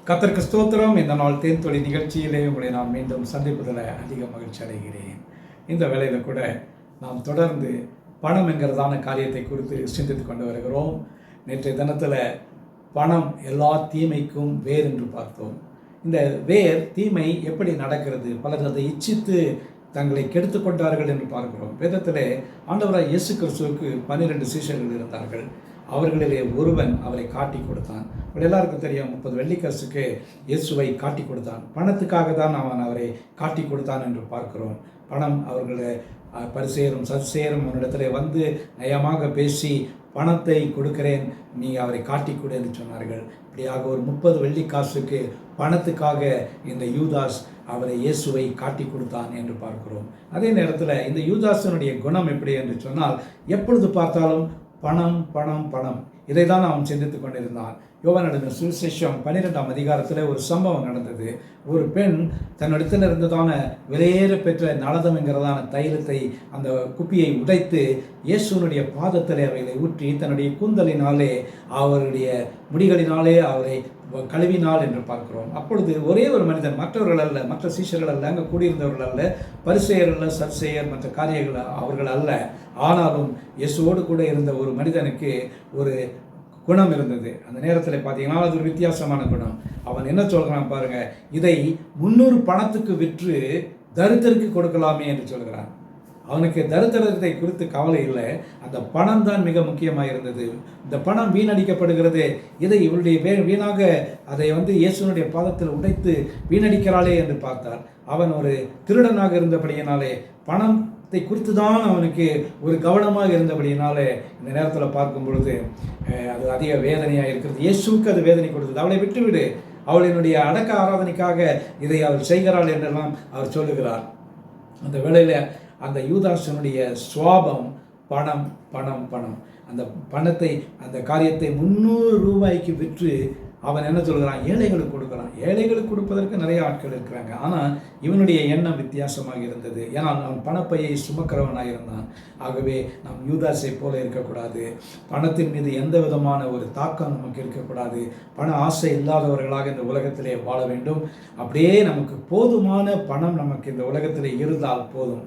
கர்த்தருக்கு ஸ்தோத்திரம். இந்த நாள் தேன்தொழி நிகழ்ச்சியிலே உங்களை நான் மீண்டும் சந்திப்பதில் அதிக மகிழ்ச்சி அடைகிறேன். இந்த வேளையில் கூட நாம் தொடர்ந்து பணம் என்கிறதான காரியத்தை குறித்து சிந்தித்து கொண்டு வருகிறோம். நேற்றைய தினத்தில் பணம் எல்லா தீமைக்கும் வேர் என்று பார்த்தோம். இந்த வேர் தீமை எப்படி நடக்கிறது, பலர் அதை இச்சித்து தங்களை கெடுத்து கொண்டார்கள் என்று பார்க்கிறோம். வேதத்திலே ஆண்டவராய் இயேசு கிறிஸ்துவுக்கு 12 சீஷர்கள் இருந்தார்கள். அவர்களிலே ஒருவன் அவரை காட்டி கொடுத்தான். எல்லாருக்கும் தெரியும், 30 வெள்ளிக்காசுக்கு இயேசுவை காட்டி கொடுத்தான். பணத்துக்காக தான் அவன் அவரை காட்டி கொடுத்தான் என்று பார்க்கிறோம். பணம் அவர்களை பரிசேரும் சத்சேரும் அவனிடத்தில் வந்து நயமாக பேசி பணத்தை கொடுக்கிறேன், நீ அவரை காட்டி கொடு என்று சொன்னார்கள். இப்படியாக ஒரு 30 வெள்ளிக்காசுக்கு பணத்துக்காக இந்த யூதாஸ் அவரை இயேசுவை காட்டி கொடுத்தான் என்று பார்க்கிறோம். அதே நேரத்தில் இந்த யூதாசனுடைய குணம் எப்படி என்று சொன்னால், எப்பொழுது பார்த்தாலும் பணம் பணம் பணம், இதை தான் அவன் சிந்தித்து கொண்டிருந்தான். யோவான் எழுதின சுவிசேஷம் 12ஆம் அதிகாரத்தில் ஒரு சம்பவம் நடந்தது. ஒரு பெண் தன்னிடத்தில் இருந்ததான விலையேற பெற்ற நலதம் என்கிறதான தைலத்தை, அந்த குப்பியை உடைத்து இயேசுனுடைய பாதத்திலே அவைகளை ஊற்றி தன்னுடைய கூந்தலினாலே அவருடைய முடிகளினாலே அவரை கழுவினாள் என்று பார்க்கிறோம். அப்பொழுது ஒரே ஒரு மனிதன், மற்றவர்கள் அல்ல, மற்ற சீஷர்கள் அல்ல, அங்கே கூடியிருந்தவர்கள் அல்ல, பரிசேயர் அல்ல, சத்சேயர், மற்ற காரியங்கள் அவர்கள் அல்ல. ஆனாலும் இயேசுவோடு கூட இருந்த ஒரு மனிதனுக்கு ஒரு குணம் இருந்தது. அந்த நேரத்தில் பார்த்தீங்கன்னா அது ஒரு வித்தியாசமான குணம். அவன் என்ன சொல்கிறான் பாருங்க, இதை 300 பணத்துக்கு விற்று தரித்திரருக்கு கொடுக்கலாமே என்று சொல்கிறான். அவனுக்கு தரித்திரத்தை குறித்து கவலை இல்லை, அந்த பணம் தான் மிக முக்கியமாக இருந்தது. இந்த பணம் வீணடிக்கப்படுகிறது, இதை இவருடைய வீணாக அதை இயேசுனுடைய பாதத்தில் உடைத்து வீணடிக்கிறாளே என்று பார்த்தார். அவன் ஒரு திருடனாக இருந்தபடியினாலே பணத்தை குறித்து தான் அவனுக்கு ஒரு கவனமாக இருந்தபடியினாலே இந்த நேரத்தில் பார்க்கும் பொழுது அது அதிக வேதனையாக இருக்கிறது. இயேசுக்கு அது வேதனை கொடுத்தது. அவளை விட்டுவிடு, அவளினுடைய அடக்க ஆராதனைக்காக இதை அவள் செய்கிறாள் என்றெல்லாம் அவர் சொல்லுகிறார். அந்த வேளையில் அந்த யூதாசனுடைய சுவாபம் பணம் பணம் பணம். அந்த பணத்தை, அந்த காரியத்தை 300 ரூபாய்க்கு விற்று அவன் என்ன சொல்கிறான், ஏழைகளுக்கு கொடுக்குறான். ஏழைகளுக்கு கொடுப்பதற்கு நிறைய ஆட்கள் இருக்கிறாங்க. ஆனால் இவனுடைய எண்ணம் வித்தியாசமாக இருந்தது. ஏன்னால் அவன் பணப்பையை சுமக்கிறவனாக இருந்தான். ஆகவே நாம் யூதாஸை போல இருக்கக்கூடாது. பணத்தின் மீது எந்த விதமான ஒரு தாக்கம் நமக்கு இருக்கக்கூடாது. பண ஆசை இல்லாதவர்களாக இந்த உலகத்திலே வாழ வேண்டும். அப்படியே நமக்கு போதுமான பணம் நமக்கு இந்த உலகத்திலே இருந்தால் போதும்.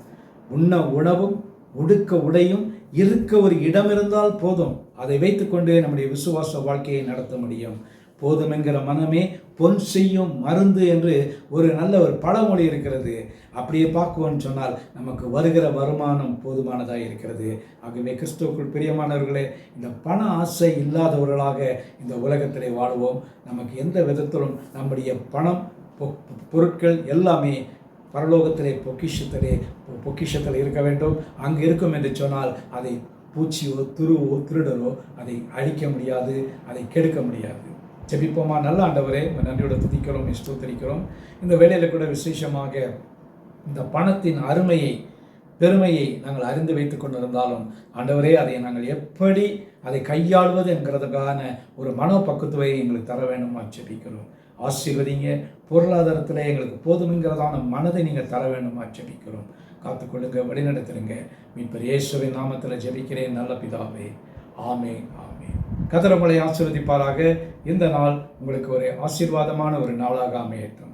உண்ண உணவும் உடுக்க உடையும் இருக்க ஒரு இடம் இருந்தால் போதும். அதை வைத்துக்கொண்டு நம்முடைய விசுவாச வாழ்க்கையை நடத்த முடியும். போதும் என்கிற மனமே பொன் செய்யும் மருந்து என்று ஒரு நல்ல ஒரு பழமொழி இருக்கிறது. அப்படியே பார்க்குவோன்னு சொன்னால் நமக்கு வருகிற வருமானம் போதுமானதாக இருக்கிறது. ஆகவே கிறிஸ்துவுக்குள் பிரியமானவர்களே, இந்த பண ஆசை இல்லாதவர்களாக இந்த உலகத்திலே வாழ்வோம். நமக்கு எந்த விதத்திலும் நம்முடைய பணம், பொருட்கள் எல்லாமே பரலோகத்திலே பொக்கிஷத்தில் இருக்க வேண்டும். அங்கே இருக்கும் என்று சொன்னால் அதை பூச்சியோ துருவோ திருடரோ அதை அழிக்க முடியாது, அதை கெடுக்க முடியாது. ஜெபிப்போமா. நல்ல ஆண்டவரே, நன்றியோடு துதிக்கிறோம், ஸ்தோத்திரிக்கிறோம். இந்த வேளையில் கூட விசேஷமாக இந்த பணத்தின் அருமையை, பெருமையை நாங்கள் அறிந்து வைத்து கொண்டிருந்தாலும் ஆண்டவரே, அதை நாங்கள் எப்படி அதை கையாளுவது என்கிறதுக்கான ஒரு மனோபக்குவத்தை எங்களுக்கு தர வேண்டும் ஜெபிக்கிறோம். ஆசீர்வதிங்க. பொருளாதாரத்தில் எங்களுக்கு போதும்ங்கிறதான மனதை நீங்கள் தர வேண்டும் ஜெபிக்கிறோம். காத்துக்கொள்ளுங்க, வழிநடத்துருங்க. மீட்பர் இயேசுவின் நாமத்தில் ஜெபிக்கிறேன் நல்ல பிதாவே. ஆமென், ஆமென். கர்த்தர் உங்களை ஆசீர்வதிப்பாராக. இந்த நாள் உங்களுக்கு ஒரு ஆசீர்வாதமான ஒரு நாளாக அமையட்டும்.